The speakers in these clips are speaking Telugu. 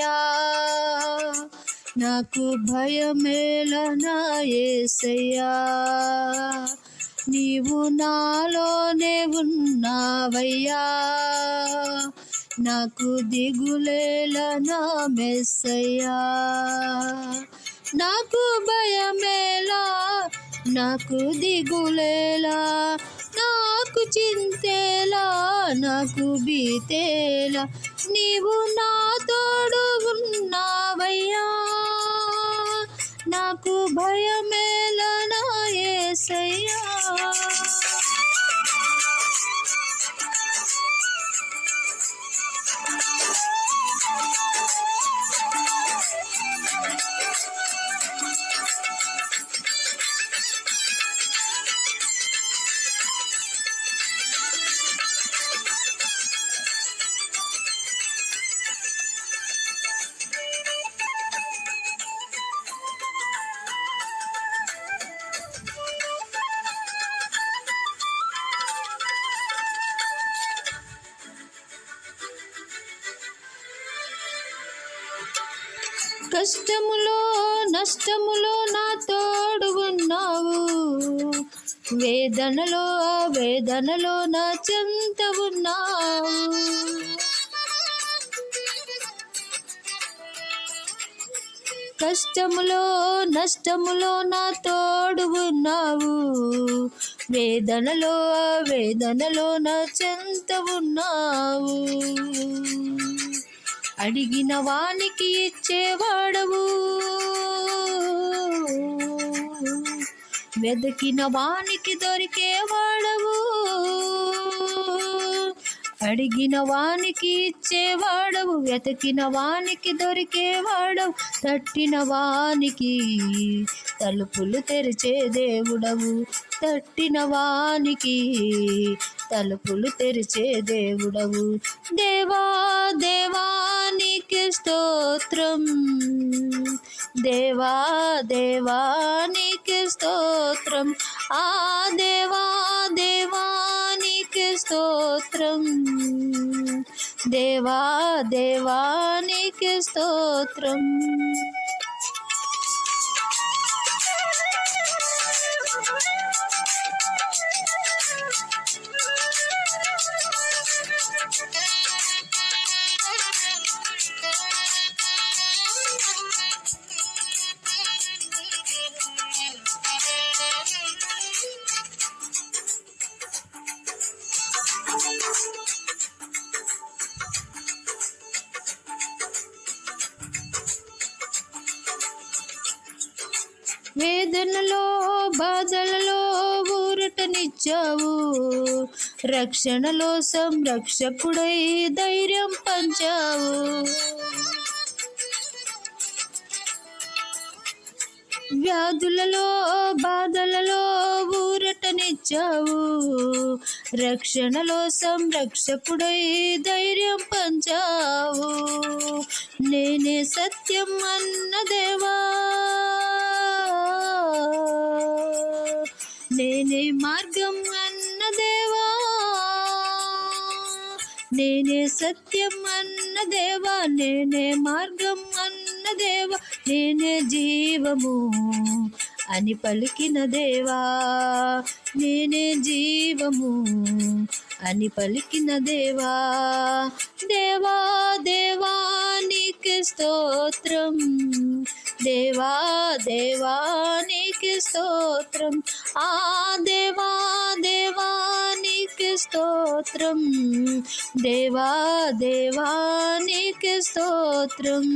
యేసయ్యా, నాకు భయమేలా నా యేసయ్యా, నీవు నాలోనే ఉన్నావయ్యా, నాకు దిగులేలా నా మెస్సయ్యా, నాకు భయమేలా, నాకు దిగులేలా, నాకు చింతేలా, నాకు బీతేలా, నీవు నా తోడు ఉన్నావయ్యా, నాకు భయమేలా నా యేసయ్యా. కష్టములో నష్టములో నా తోడు ఉన్నావు, వేదనలో నా చెంత ఉన్నావు, కష్టములో నష్టములో నా తోడు ఉన్నావు, వేదనలో నా చెంత ఉన్నావు, అడిగిన వానికి ఇచ్చేవాడవు, వెతికిన వానికి దొరికేవాడవు, అడిగిన వానికి ఇచ్చేవాడవు, వెతికిన వానికి దొరికేవాడవు, తట్టిన వానికి తలుపులు తెరిచే దేవుడవు, తట్టిన వానికి తలుపులు తెరిచే దేవుడవు, దేవా దేవా నీకే స్తోత్రం, దేవా దేవా నీకే స్తోత్రం, ఆ దేవా దేవా నీకే స్తోత్రం, దేవా దేవా నీకే స్తోత్రం. వేదనలో బాధలలో ఊరటనిచ్చావు, రక్షణలో సంరక్షకుడై ధైర్యం పంచావు, వ్యాధులలో బాధలలో ఊరటనిచ్చావు, రక్షణలో సంరక్షకుడై ధైర్యం పంచావు, నేనే సత్యం అన్న దేవా, నేనే మార్గం అన్న దేవా, నేనే సత్యం అన్న దేవా, నేనే మార్గం అన్న దేవా, నేనే జీవము అని పలికిన దేవా, నేనే జీవము అని పలికిన దేవా, దేవా దేవా నీకే స్తోత్రం, దేవా దేవా నీకే స్తోత్రం, ఆ దేవా దేవా నీకే స్తోత్రం, దేవా దేవా నీకే స్తోత్రం.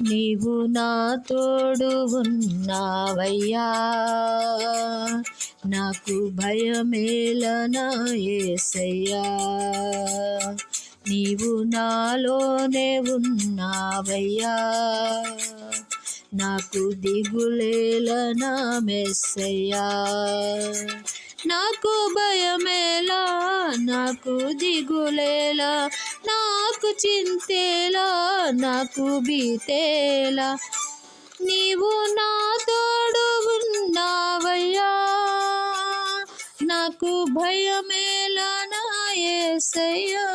నీవు నా తోడు ఉన్నావయ్యా, నాకు భయమేలా నా యేసయ్యా, నీవు నాలోనే ఉన్నావయ్యా, నాకు దిగులేలా నా మెస్సయ్యా, నాకు భయమేలా, నాకు దిగులేలా, నాకు చింతేలా, నాకు బీతేలా, నీవు నా తోడు ఉన్నావయ్యా, నాకు భయమేలా నా యేసయ్యా.